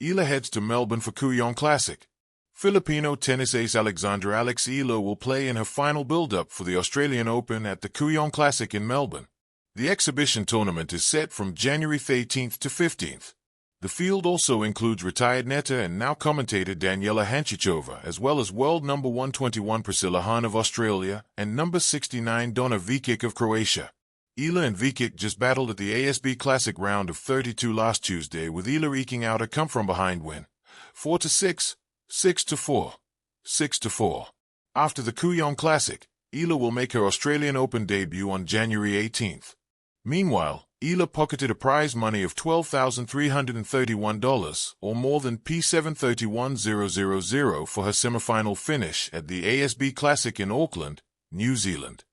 Eala heads to Melbourne for Kooyong Classic. Filipino tennis ace Alexandra Eala will play in her final build-up for the Australian Open at the Kooyong Classic in Melbourne. The exhibition tournament is set from January 13th to 15th. The field also includes retired netter and now commentator Daniela Hančićova, as well as world number 121 Priscilla Hahn of Australia and number 69 Donna Vekic of Croatia. Eala and Vekic just battled at the ASB Classic round of 32 last Tuesday, with Eala eking out a come-from-behind win, 4-6, 6-4, 6-4. After the Kooyong Classic, Eala will make her Australian Open debut on January 18th. Meanwhile, Eala pocketed a prize money of $12,331, or more than P731,000, for her semi-final finish at the ASB Classic in Auckland, New Zealand.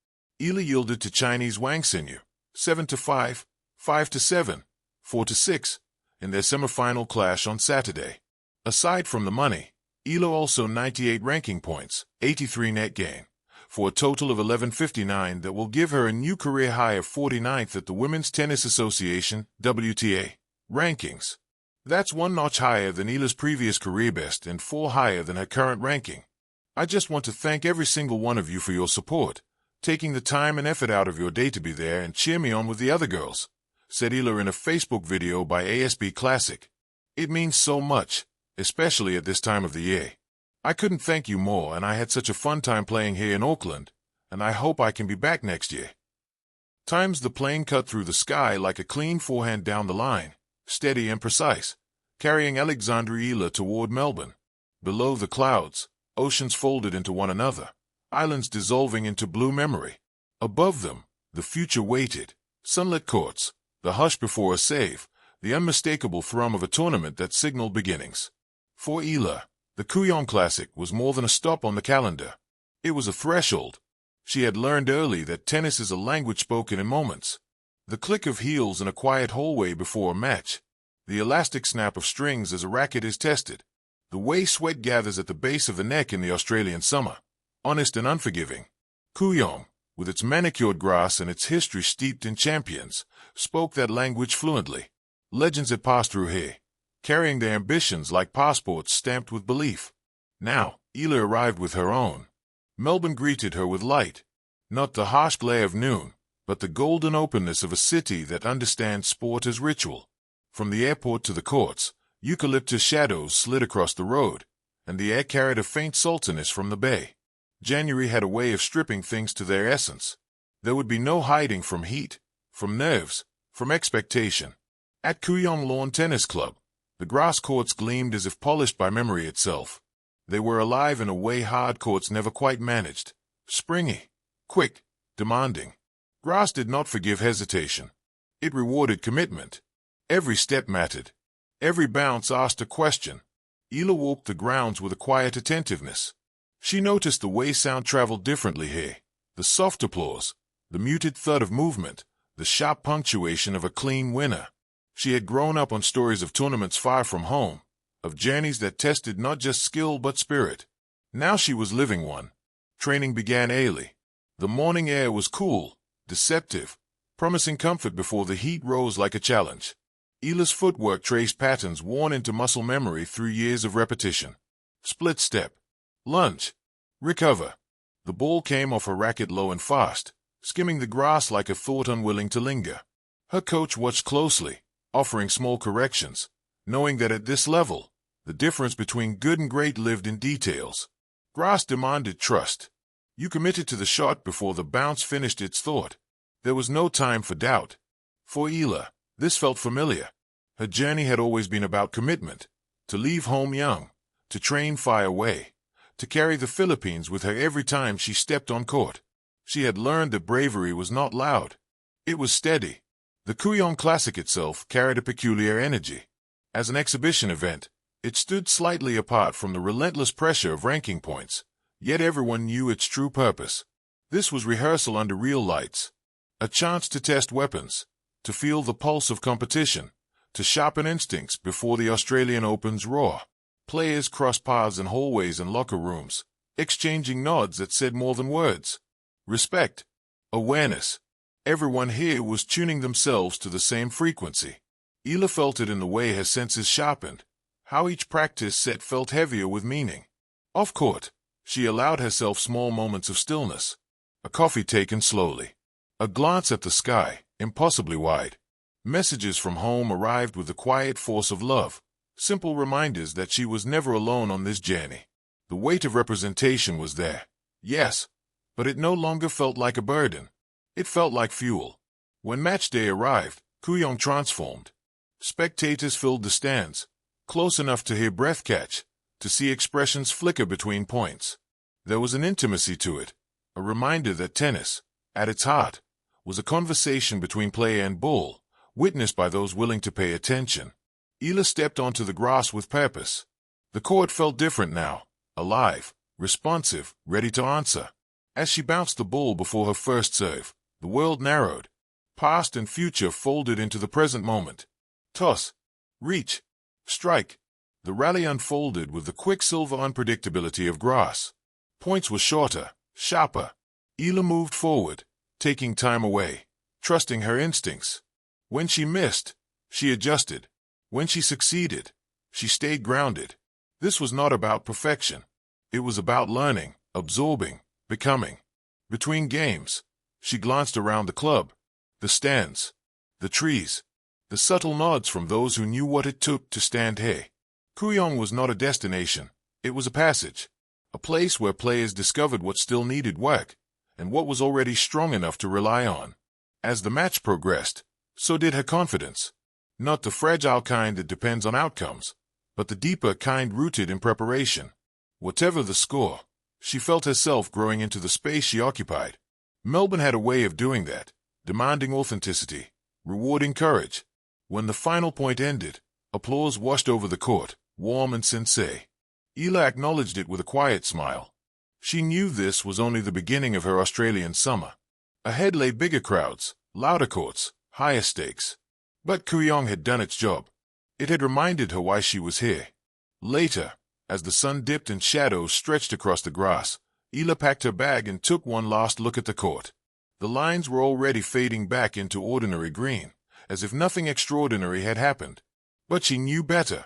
Eala yielded to Chinese Wang Xinyu, 7-5, 5-7, 4-6, in their semi-final clash on Saturday. Aside from the money, Eala also 98 ranking points, 83 net gain, for a total of 1159 that will give her a new career high of 49th at the Women's Tennis Association (WTA) rankings. That's one notch higher than Eala's previous career best and 4 higher than her current ranking. I just want to thank every single one of you for your support, taking the time and effort out of your day to be there and cheer me on with the other girls, said Eala in a Facebook video by ASB Classic. It means so much, especially at this time of the year. I couldn't thank you more, and I had such a fun time playing here in Auckland, and I hope I can be back next year. Times the plane cut through the sky like a clean forehand down the line, steady and precise, carrying Alexandra Eala toward Melbourne. Below the clouds, oceans folded into one another, islands dissolving into blue memory. Above them, the future waited, sunlit courts, the hush before a save, the unmistakable thrum of a tournament that signaled beginnings. For Eala, the Kooyong Classic was more than a stop on the calendar. It was a threshold. She had learned early that tennis is a language spoken in moments. The click of heels in a quiet hallway before a match. The elastic snap of strings as a racket is tested. The way sweat gathers at the base of the neck in the Australian summer. Honest and unforgiving. Kooyong, with its manicured grass and its history steeped in champions, spoke that language fluently. Legends had passed through here, carrying their ambitions like passports stamped with belief. Now, Eala arrived with her own. Melbourne greeted her with light. Not the harsh glare of noon, but the golden openness of a city that understands sport as ritual. From the airport to the courts, eucalyptus shadows slid across the road, and the air carried a faint saltiness from the bay. January had a way of stripping things to their essence. There would be no hiding from heat, from nerves, from expectation. At Kooyong Lawn Tennis Club, the grass courts gleamed as if polished by memory itself. They were alive in a way hard courts never quite managed. Springy, quick, demanding. Grass did not forgive hesitation. It rewarded commitment. Every step mattered. Every bounce asked a question. Eala walked the grounds with a quiet attentiveness. She noticed the way sound traveled differently here. The soft applause, the muted thud of movement, the sharp punctuation of a clean winner. She had grown up on stories of tournaments far from home, of journeys that tested not just skill but spirit. Now she was living one. Training began early. The morning air was cool, deceptive, promising comfort before the heat rose like a challenge. Eala's footwork traced patterns worn into muscle memory through years of repetition. Split step. Lunge. Recover. The ball came off her racket low and fast, skimming the grass like a thought unwilling to linger. Her coach watched closely, offering small corrections, knowing that at this level, the difference between good and great lived in details. Grass demanded trust. You committed to the shot before the bounce finished its thought. There was no time for doubt. For Eala, this felt familiar. Her journey had always been about commitment, to leave home young, to train far away, to carry the Philippines with her every time she stepped on court. She had learned that bravery was not loud. It was steady. The Kooyong Classic itself carried a peculiar energy. As an exhibition event, it stood slightly apart from the relentless pressure of ranking points, yet everyone knew its true purpose. This was rehearsal under real lights. A chance to test weapons, to feel the pulse of competition, to sharpen instincts before the Australian Open's roar. Players crossed paths in hallways and locker rooms, exchanging nods that said more than words. Respect. Awareness. Everyone here was tuning themselves to the same frequency. Eala felt it in the way her senses sharpened, how each practice set felt heavier with meaning. Off court, she allowed herself small moments of stillness. A coffee taken slowly. A glance at the sky, impossibly wide. Messages from home arrived with the quiet force of love, simple reminders that she was never alone on this journey. The weight of representation was there, yes, but it no longer felt like a burden. It felt like fuel. When match day arrived, Kooyong transformed. Spectators filled the stands, close enough to hear breath catch, to see expressions flicker between points. There was an intimacy to it, a reminder that tennis, at its heart, was a conversation between player and bull, witnessed by those willing to pay attention. Eala stepped onto the grass with purpose. The court felt different now, alive, responsive, ready to answer. As she bounced the ball before her first serve, the world narrowed. Past and future folded into the present moment. Toss. Reach. Strike. The rally unfolded with the quicksilver unpredictability of grass. Points were shorter, sharper. Eala moved forward, taking time away, trusting her instincts. When she missed, she adjusted. When she succeeded, she stayed grounded. This was not about perfection. It was about learning, absorbing, becoming. Between games, she glanced around the club, the stands, the trees, the subtle nods from those who knew what it took to stand here. Kooyong was not a destination, it was a passage, a place where players discovered what still needed work, and what was already strong enough to rely on. As the match progressed, so did her confidence. Not the fragile kind that depends on outcomes, but the deeper kind rooted in preparation. Whatever the score, she felt herself growing into the space she occupied. Melbourne had a way of doing that, demanding authenticity, rewarding courage. When the final point ended, applause washed over the court, warm and sincere. Eala acknowledged it with a quiet smile. She knew this was only the beginning of her Australian summer. Ahead lay bigger crowds, louder courts, higher stakes. But Kooyong had done its job. It had reminded her why she was here. Later, as the sun dipped and shadows stretched across the grass, Eala packed her bag and took one last look at the court. The lines were already fading back into ordinary green, as if nothing extraordinary had happened. But she knew better.